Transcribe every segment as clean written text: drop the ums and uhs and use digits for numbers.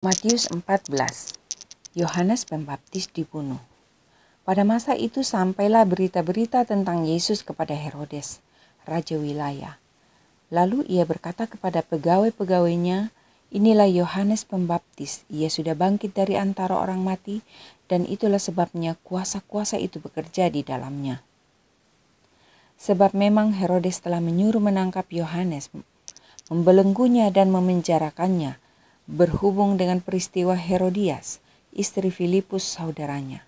Matius 14. Yohanes Pembaptis dibunuh. Pada masa itu sampailah berita-berita tentang Yesus kepada Herodes, raja wilayah. Lalu ia berkata kepada pegawai-pegawainya, "Inilah Yohanes Pembaptis, ia sudah bangkit dari antara orang mati, dan itulah sebabnya kuasa-kuasa itu bekerja di dalamnya." Sebab memang Herodes telah menyuruh menangkap Yohanes, membelenggunya dan memenjarakannya, berhubung dengan peristiwa Herodias, istri Filipus saudaranya.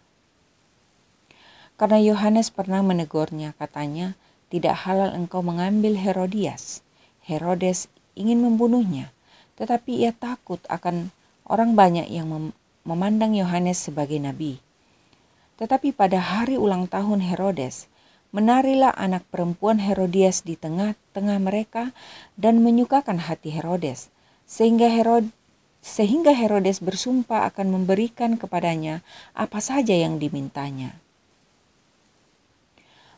Karena Yohanes pernah menegurnya, katanya, "Tidak halal engkau mengambil Herodias." Herodes ingin membunuhnya, tetapi ia takut akan orang banyak yang memandang Yohanes sebagai nabi. Tetapi pada hari ulang tahun Herodes, menarilah anak perempuan Herodias di tengah-tengah mereka dan menyukakan hati Herodes, sehingga Herodes bersumpah akan memberikan kepadanya apa saja yang dimintanya.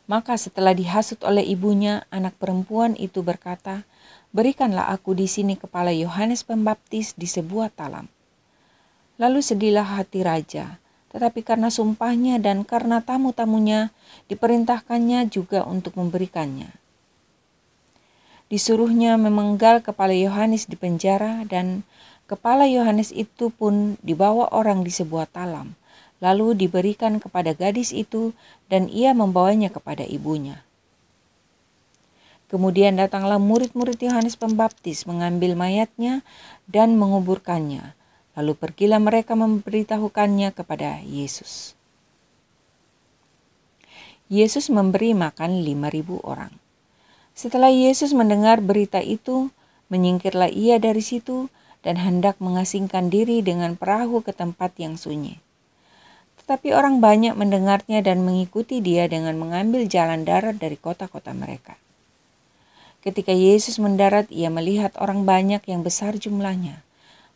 Maka setelah dihasut oleh ibunya, anak perempuan itu berkata, "Berikanlah aku di sini kepala Yohanes Pembaptis di sebuah talam." Lalu sedihlah hati raja, tetapi karena sumpahnya dan karena tamu-tamunya, diperintahkannya juga untuk memberikannya. Disuruhnya memenggal kepala Yohanes di penjara, dan kepala Yohanes itu pun dibawa orang di sebuah talam, lalu diberikan kepada gadis itu dan ia membawanya kepada ibunya. Kemudian datanglah murid-murid Yohanes Pembaptis mengambil mayatnya dan menguburkannya. Lalu pergilah mereka memberitahukannya kepada Yesus. Yesus memberi makan 5.000 orang. Setelah Yesus mendengar berita itu, menyingkirlah ia dari situ dan hendak mengasingkan diri dengan perahu ke tempat yang sunyi. Tetapi orang banyak mendengarnya dan mengikuti dia dengan mengambil jalan darat dari kota-kota mereka. Ketika Yesus mendarat, ia melihat orang banyak yang besar jumlahnya.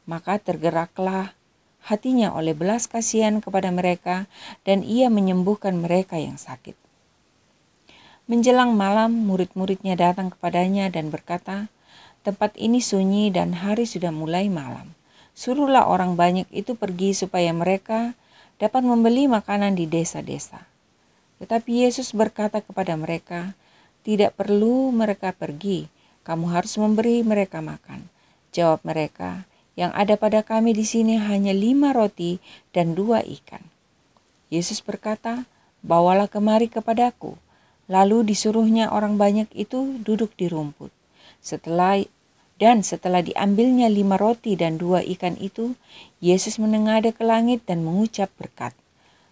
Maka tergeraklah hatinya oleh belas kasihan kepada mereka, dan ia menyembuhkan mereka yang sakit. Menjelang malam, murid-muridnya datang kepadanya dan berkata, "Tempat ini sunyi dan hari sudah mulai malam. Suruhlah orang banyak itu pergi supaya mereka dapat membeli makanan di desa-desa." Tetapi Yesus berkata kepada mereka, "Tidak perlu mereka pergi, kamu harus memberi mereka makan." Jawab mereka, "Yang ada pada kami di sini hanya 5 roti dan 2 ikan." Yesus berkata, "Bawalah kemari kepadaku." Lalu disuruhnya orang banyak itu duduk di rumput. Setelah diambilnya 5 roti dan 2 ikan itu, Yesus menengadah ke langit dan mengucap berkat.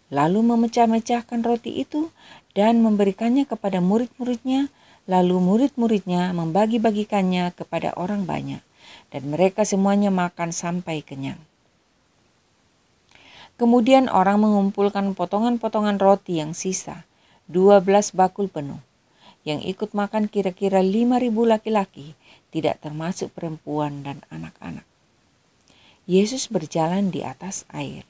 Lalu memecah-mecahkan roti itu dan memberikannya kepada murid-muridnya. Lalu murid-muridnya membagi-bagikannya kepada orang banyak. Dan mereka semuanya makan sampai kenyang. Kemudian orang mengumpulkan potongan-potongan roti yang sisa, 12 bakul penuh. Yang ikut makan kira-kira 5.000 laki-laki, tidak termasuk perempuan dan anak-anak. Yesus berjalan di atas air.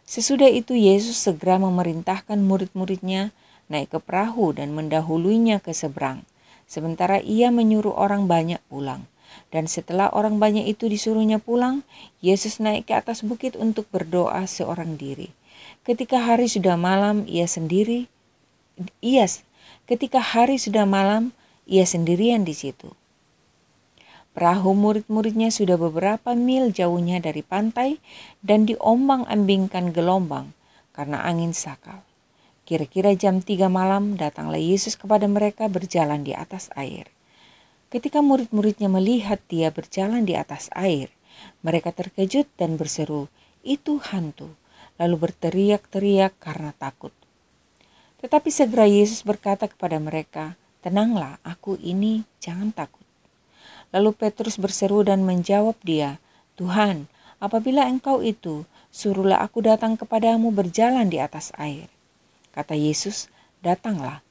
Sesudah itu Yesus segera memerintahkan murid-muridnya naik ke perahu dan mendahuluinya ke seberang, sementara ia menyuruh orang banyak pulang. Dan setelah orang banyak itu disuruhnya pulang, Yesus naik ke atas bukit untuk berdoa seorang diri. Ketika hari sudah malam, ia sendirian di situ. Perahu murid-muridnya sudah beberapa mil jauhnya dari pantai dan diombang-ambingkan gelombang karena angin sakal. Kira-kira jam 3 malam datanglah Yesus kepada mereka berjalan di atas air. Ketika murid-muridnya melihat dia berjalan di atas air, mereka terkejut dan berseru, "Itu hantu," lalu berteriak-teriak karena takut. Tetapi segera Yesus berkata kepada mereka, "Tenanglah, aku ini, jangan takut." Lalu Petrus berseru dan menjawab dia, "Tuhan, apabila engkau itu, suruhlah aku datang kepadamu berjalan di atas air." Kata Yesus, "Datanglah."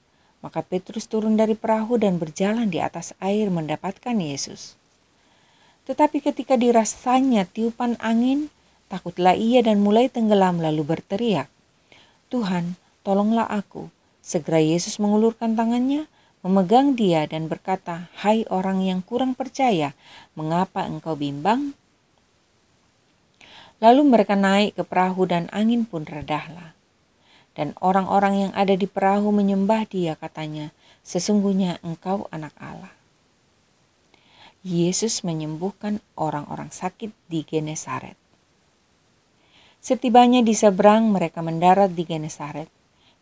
Maka Petrus turun dari perahu dan berjalan di atas air mendapatkan Yesus. Tetapi ketika dirasanya tiupan angin, takutlah ia dan mulai tenggelam lalu berteriak, "Tuhan, tolonglah aku." Segera Yesus mengulurkan tangannya, memegang dia dan berkata, "Hai orang yang kurang percaya, mengapa engkau bimbang?" Lalu mereka naik ke perahu dan angin pun redahlah. Dan orang-orang yang ada di perahu menyembah Dia, katanya, "Sesungguhnya Engkau Anak Allah." Yesus menyembuhkan orang-orang sakit di Genesaret. Setibanya di seberang, mereka mendarat di Genesaret.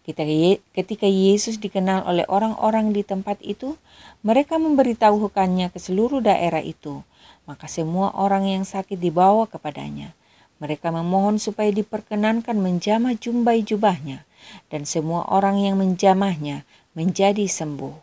Ketika Yesus dikenal oleh orang-orang di tempat itu, mereka memberitahukannya ke seluruh daerah itu. Maka semua orang yang sakit dibawa kepadanya. Mereka memohon supaya diperkenankan menjamah jubahnya, dan semua orang yang menjamahnya menjadi sembuh.